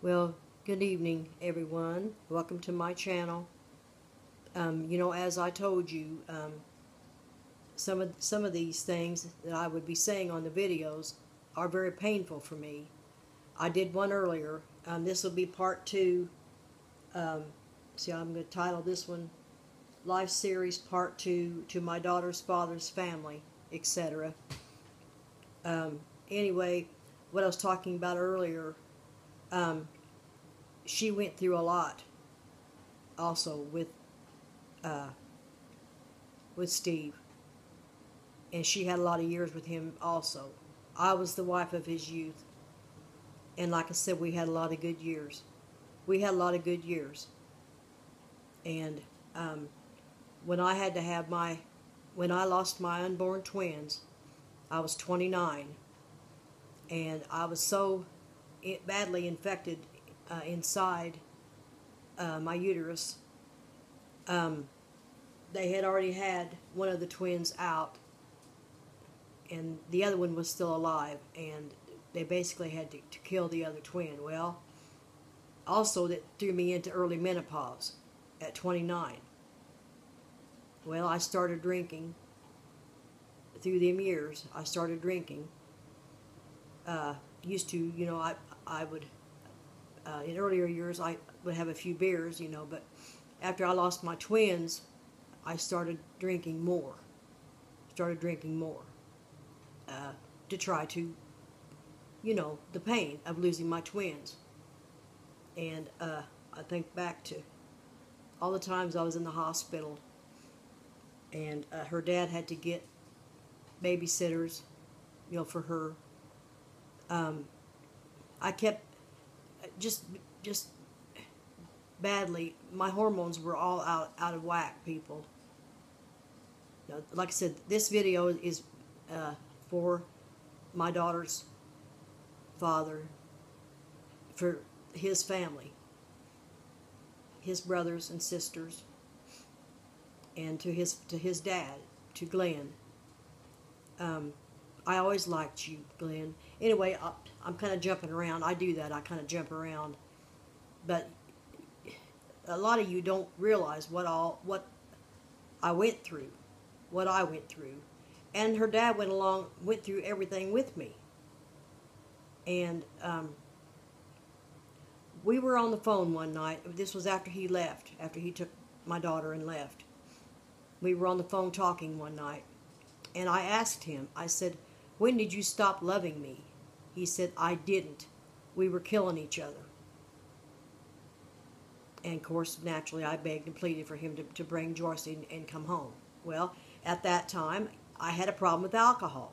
Well, good evening, everyone. Welcome to my channel. As I told you, some of these things that I would be saying on the videos are very painful for me. I did one earlier. This will be part 2. See, I'm going to title this one Life Series Part 2 to My Daughter's Father's Family, etc. Anyway, what I was talking about earlier, she went through a lot also with Steve, and she had a lot of years with him also. I was the wife of his youth, and like I said, we had a lot of good years. We had a lot of good years, and when I lost my unborn twins, I was 29, and I was so badly infected inside my uterus. They had already had one of the twins out, and the other one was still alive, and they basically had to kill the other twin. Well, also that threw me into early menopause at 29. Well, I started drinking. Through them years, I started drinking. Used to, I would, in earlier years, I would have a few beers, but after I lost my twins, I started drinking more. To try to, the pain of losing my twins. And I think back to all the times I was in the hospital, and her dad had to get babysitters, for her. I kept just badly. My hormones were all out of whack, people. Like I said, this video is for my daughter's father, for his family, his brothers and sisters, and to his dad, to Glenn. I always liked you, Glenn. Anyway, I'm kind of jumping around. I do that. I kind of jump around. But a lot of you don't realize what I went through. What I went through. And her dad went through everything with me. And we were on the phone one night. This was after he left, after he took my daughter and left. We were on the phone talking one night. And I asked him, I said, "When did you stop loving me?" He said, "I didn't. We were killing each other." And of course, naturally, I begged and pleaded for him to bring Joyce and come home. Well, at that time, I had a problem with alcohol.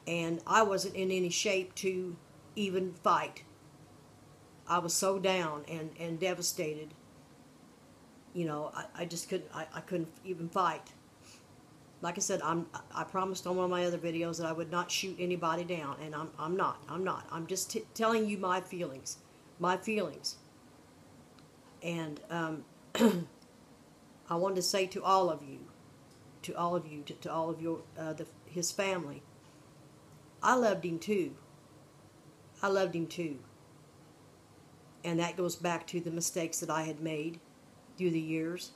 And I wasn't in any shape to even fight. I was so down and devastated. I just couldn't even fight. Like I said, I promised on one of my other videos that I would not shoot anybody down, and I'm not. I'm just telling you my feelings. And I wanted to say to all of you, his family, I loved him too. And that goes back to the mistakes that I had made through the years.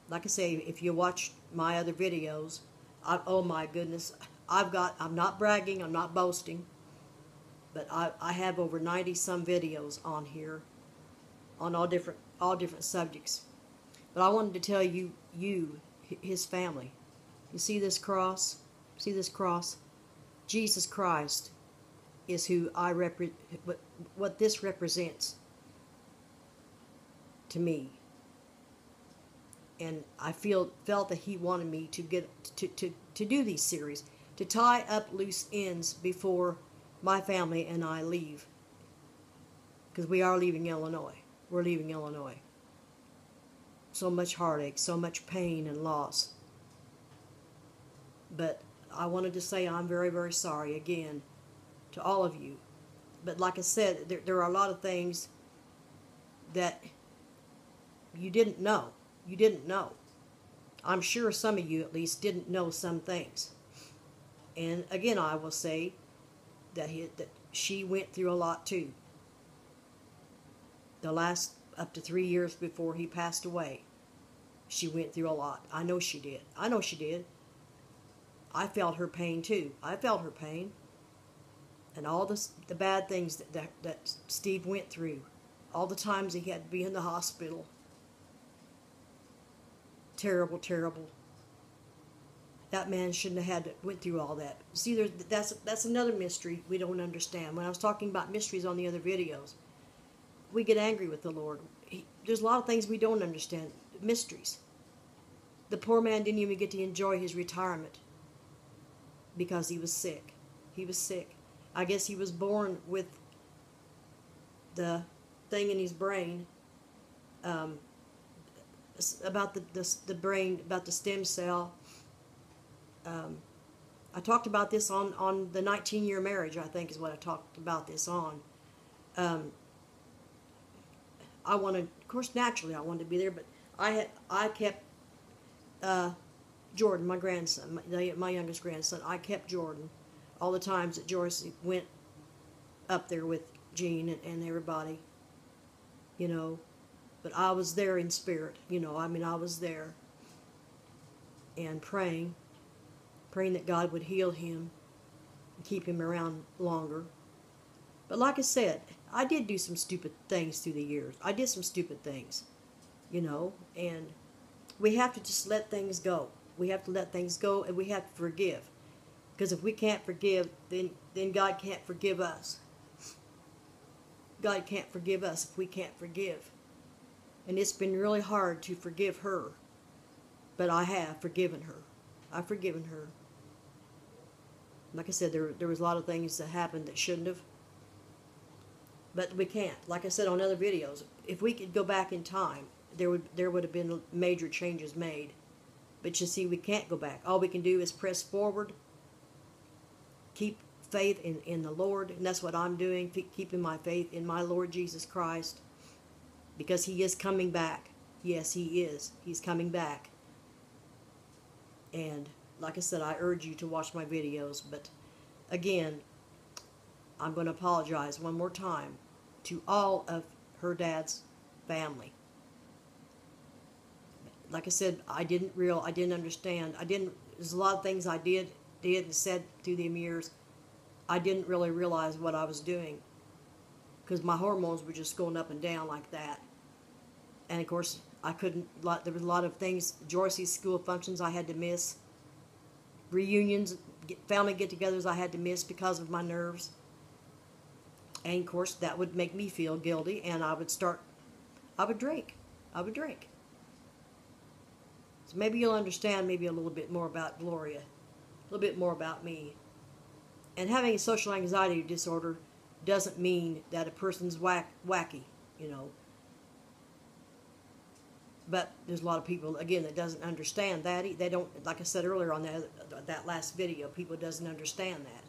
Like I say, if you watch my other videos, oh my goodness, I'm not bragging, I'm not boasting, but I have over 90 some videos on here, on all different subjects. But I wanted to tell you, his family. You see this cross? See this cross? Jesus Christ is who what this represents to me. And I felt that he wanted me to get to do these series, to tie up loose ends before my family and I leave, because we are leaving Illinois. We're leaving Illinois. So much heartache, so much pain and loss. But I wanted to say I'm very, very sorry again to all of you. But like I said, there are a lot of things that you didn't know. You didn't know. I'm sure some of you at least didn't know some things. And again, I will say that she went through a lot too. The last up to 3 years before he passed away, she went through a lot. I know she did. I know she did. I felt her pain too. I felt her pain. And all the bad things that Steve went through. All the times he had to be in the hospital. Terrible, terrible. That man shouldn't have had to went through all that. See, that's another mystery we don't understand. When I was talking about mysteries on the other videos, we get angry with the Lord. There's a lot of things we don't understand. Mysteries. The poor man didn't even get to enjoy his retirement because he was sick. He was sick. I guess he was born with the thing in his brain about the brain, about the stem cell. I talked about this on the 19-year marriage, I think is what I talked about this on. I wanted, of course, naturally I wanted to be there, but I kept Jordan, my grandson, my youngest grandson. I kept Jordan all the times that Joyce went up there with Gene and everybody, you know. But I was there in spirit, you know. I mean, I was there and praying that God would heal him and keep him around longer. But like I said, I did do some stupid things through the years. I did some stupid things, you know, and we have to just let things go. We have to let things go, and we have to forgive. Because if we can't forgive, then God can't forgive us. God can't forgive us if we can't forgive. And it's been really hard to forgive her. But I have forgiven her. I've forgiven her. Like I said, there was a lot of things that happened that shouldn't have. But we can't. Like I said on other videos, if we could go back in time, there would have been major changes made. But you see, we can't go back. All we can do is press forward, keep faith in the Lord, and that's what I'm doing, keeping my faith in my Lord Jesus Christ, because He is coming back. Yes, He is. He's coming back. And like I said, I urge you to watch my videos, but again, I'm going to apologize one more time to all of her dad's family. Like I said, I didn't understand. There's a lot of things I did and said through the years. I didn't really realize what I was doing, because my hormones were just going up and down like that. And of course, there was a lot of things, Joyce's school functions I had to miss, reunions, family get-togethers I had to miss because of my nerves. And of course, that would make me feel guilty, and I would drink. So maybe you'll understand maybe a little bit more about Gloria, a little bit more about me. And having a social anxiety disorder doesn't mean that a person's wacky, you know. But there's a lot of people, again, that doesn't understand that. They don't, like I said earlier on that last video, people doesn't understand that.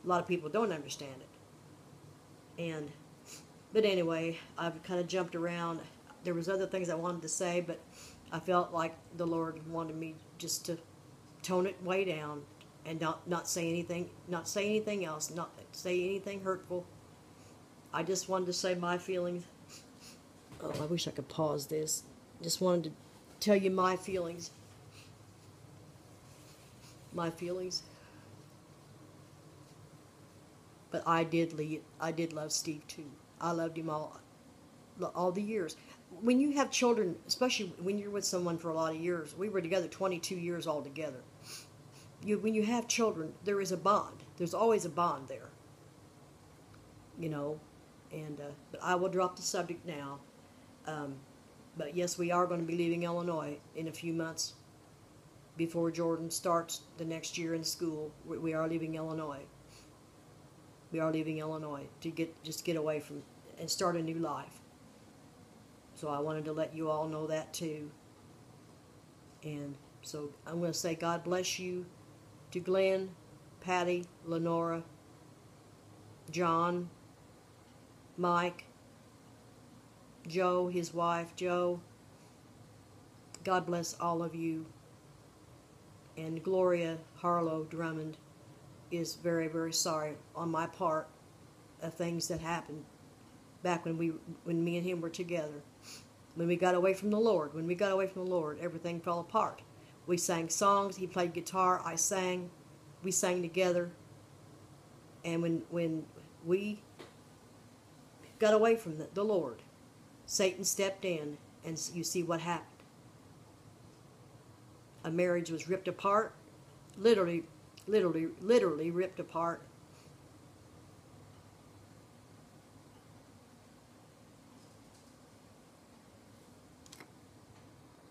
A lot of people don't understand it. But anyway, I've kind of jumped around. There was other things I wanted to say, but I felt like the Lord wanted me just to tone it way down and not say anything else, not say anything hurtful. I just wanted to say my feelings. Oh, I wish I could pause this. Just wanted to tell you my feelings. My feelings. But I did love Steve too. I loved him all the years. When you have children, especially when you're with someone for a lot of years, we were together 22 years altogether. When you have children, there is a bond. There's always a bond there. You know, but I will drop the subject now. But yes, we are going to be leaving Illinois in a few months before Jordan starts the next year in school. We are leaving Illinois. We are leaving Illinois to get away from and start a new life. So I wanted to let you all know that too. And so I'm going to say God bless you to Glenn, Patty, Lenora, John, Mike, Joe, his wife, Joe. God bless all of you. And Gloria Harlow Drummond is very, very sorry on my part of things that happened. back when me and him were together. When we got away from the Lord, everything fell apart. We sang songs. He played guitar. I sang. We sang together. And when we got away from the Lord, Satan stepped in, and you see what happened. A marriage was ripped apart, literally ripped apart,